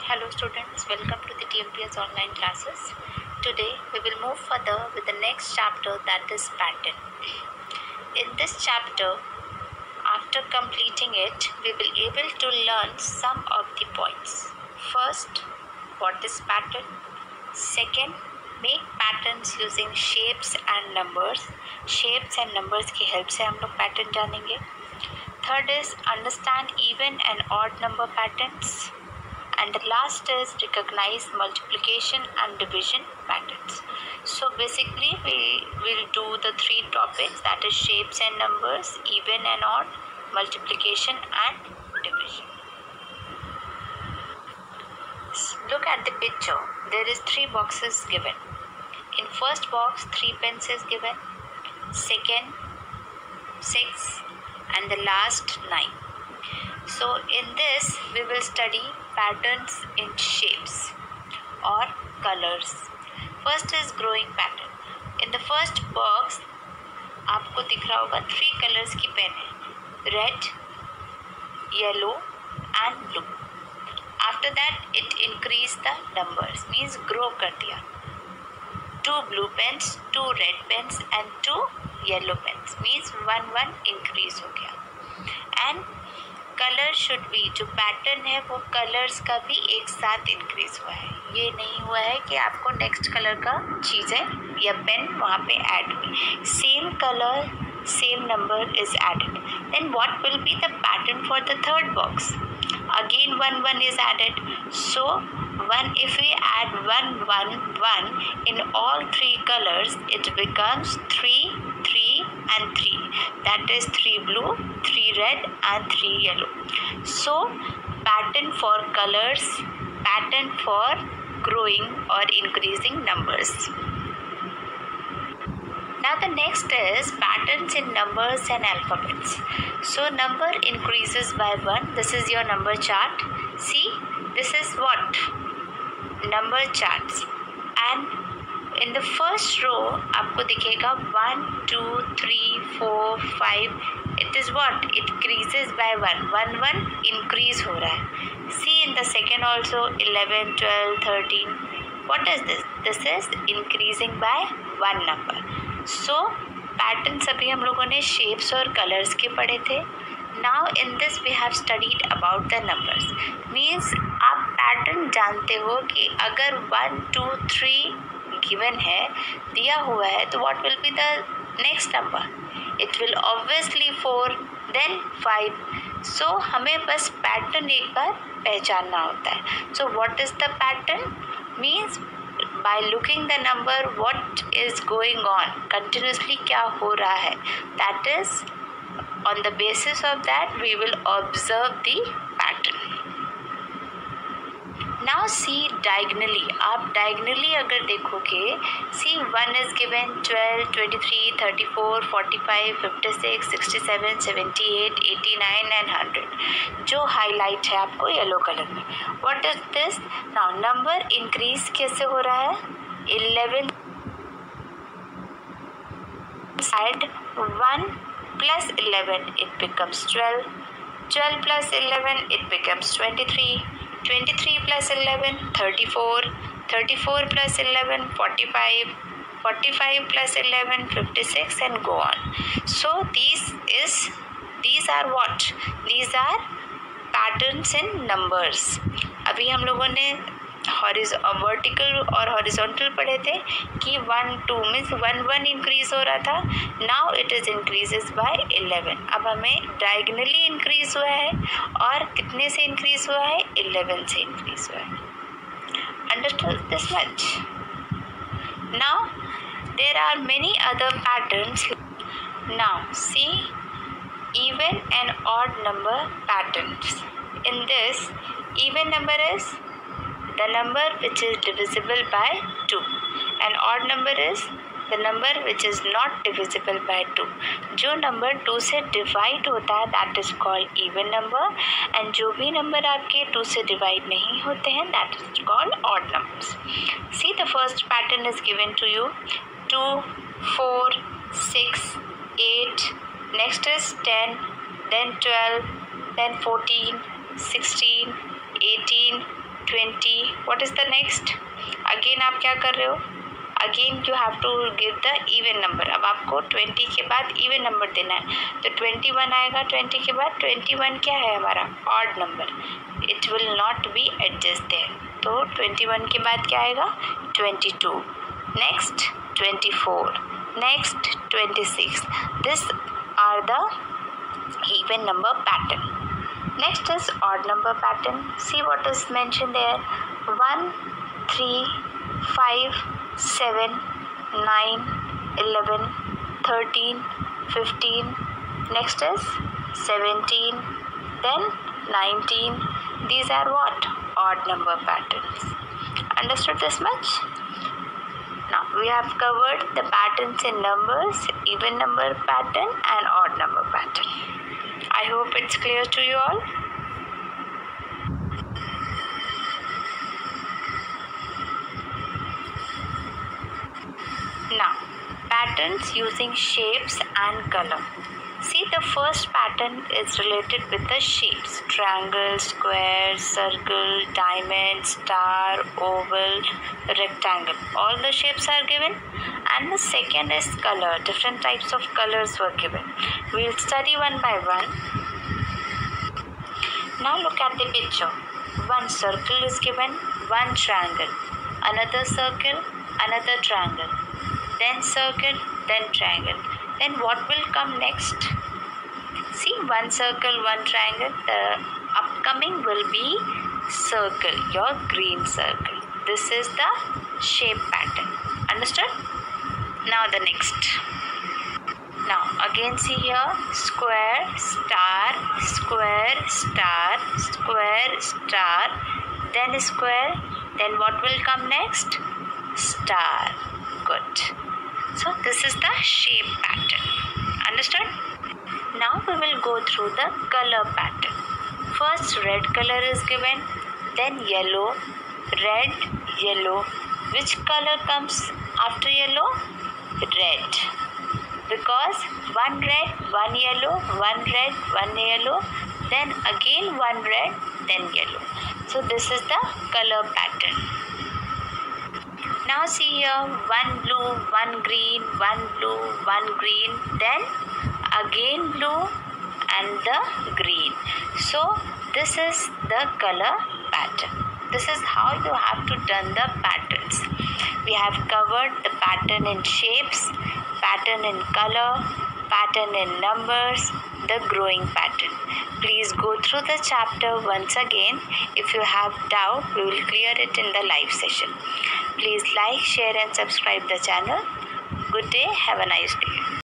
Hello students, welcome to the TMPS online classes. Today we will move further with the next chapter, that is pattern. In this chapter, after completing it, we will able to learn some of the points. First, what is pattern? Second, make patterns using shapes and numbers. Shapes and numbers की help से हम लोग pattern जानेंगे. Third is understand even and odd number patterns. And the last is recognize multiplication and division patterns. So basically we will do the three topics, that is shapes and numbers, even and odd, multiplication and division. Look at the picture. There is three boxes given. In first box 3 pence is given, second 6 and the last 9. So in this we will study patterns in shapes or colors. First is growing pattern. In the first box आपको दिख रहा होगा 3 colors की pen है, red, yellow and blue. After that it increase the numbers, means grow कर दिया. 2 blue pens, 2 red pens and 2 yellow pens, means 1 increase हो गया. And कलर शुड बी, जो पैटर्न है वो कलर्स का भी एक साथ इंक्रीज हुआ है. ये नहीं हुआ है कि आपको नेक्स्ट कलर का चीज़ें या पेन वहाँ पे ऐड हुई. Same colour same number is added. Then what will be the pattern for the third box? Again 1 is added. So 1, if we add 1 1 1 in all 3 colors, it becomes 3 3 and 3. That is 3 blue, 3 red and 3 yellow. So pattern for colors, pattern for growing or increasing numbers. Now the next is patterns in numbers and alphabets. So number increases by 1. This is your number chart. See, this is what? Number charts. And in the first row आपको दिखेगा 1 2 3 4 5. It is what? It increases by 1. 1 1 increase हो रहा है. See in the second also 11 12 13. What is this? This is increasing by 1 number. So pattern सभी हम लोगों ने shapes और कलर्स के पढ़े थे. Now in this we have studied about the numbers. Means आप पैटर्न जानते हो कि अगर 1 2 3 गिवन है, दिया हुआ है, तो what will be the next number? It will obviously 4 then 5. So हमें बस पैटर्न एक बार पहचानना होता है. So what is the pattern? Means by looking the number what is going on continuously, क्या हो रहा है, that is on the basis of that we will observe the pattern. Now see diagonally. आप diagonally अगर देखोगे, see 1 is given 12 23 34 45 56 67 78 89 and 100. जो highlight है आपको येलो कलर में. What is this? Now number increase कैसे हो रहा है? 11 add 1 plus 11 it becomes 12. 12 plus 11 it becomes 23. 23 plus 11 34. 34 plus 11 45. 45 plus 11 56 and go on. So these are what? These are patterns in numbers. अभी हम लोगों ने वर्टिकल और हॉरिजॉन्टल पढ़े थे कि 1 2 मीन्स 1 1 इंक्रीज हो रहा था. Now it is increases by 11. अब हमें डायगनली इंक्रीज हुआ है और कितने से इंक्रीज हुआ है? 11 से इंक्रीज हुआ है. Understood this much? Now there are many other patterns. Now see even and odd number patterns. In this, even number is the number which is divisible by 2, and odd number is the number which is not divisible by 2. जो number 2 से divide होता है that is called even number, and जो भी number आपके 2 से divide नहीं होते हैं that is called odd numbers. See, the first pattern is given to you. 2 4 6 8. Next is 10, then 12, then 14, 16, 18, 20. What is the next? Again आप क्या कर रहे हो? Again you have to give the even number. अब आपको 20 के बाद even number देना है, तो 21 आएगा 20 के बाद. 21 क्या है हमारा? odd number. It will not be adjust there. तो 21 के बाद क्या आएगा? 22. Next 24. Next 26. This are the even number pattern. Next is odd number pattern. See what is mentioned there. 1, 3, 5, 7, 9, 11, 13, 15. Next is 17, then 19. These are what? Odd number patterns. Understood this much? Now we have covered the patterns in numbers, even number pattern and odd number pattern. I hope it's clear to you all. Now, patterns using shapes and color. See, the first pattern is related with the shapes: triangle, square, circle, diamond, star, oval, rectangle. All the shapes are given. And the second is color. Different types of colors were given. We'll study one by one. Now look at the picture. One circle is given, one triangle, another circle, another triangle, then circle, then triangle. Then what will come next? See, one circle, one triangle. The upcoming will be circle, your green circle. This is the shape pattern. Understood? Now the next. Now again see here, square, star, square, star, square, star, then square, then what will come next? Star. Good. So this is the shape pattern. Understood? Now we will go through the color pattern. First red color is given, then yellow, red, yellow. Which color comes after yellow? Red. Because one red, one yellow, one red, one yellow, then again one red, then yellow. So this is the color pattern. Now see here, one blue, one green, one blue, one green, then again blue and the green. So this is the color pattern. This is how you have to done the patterns. We have covered the pattern in shapes, pattern in color, pattern in numbers, the growing pattern. Please go through the chapter once again. If you have doubt, we will clear it in the live session. Please like, share and subscribe the channel. Good day. Have a nice day.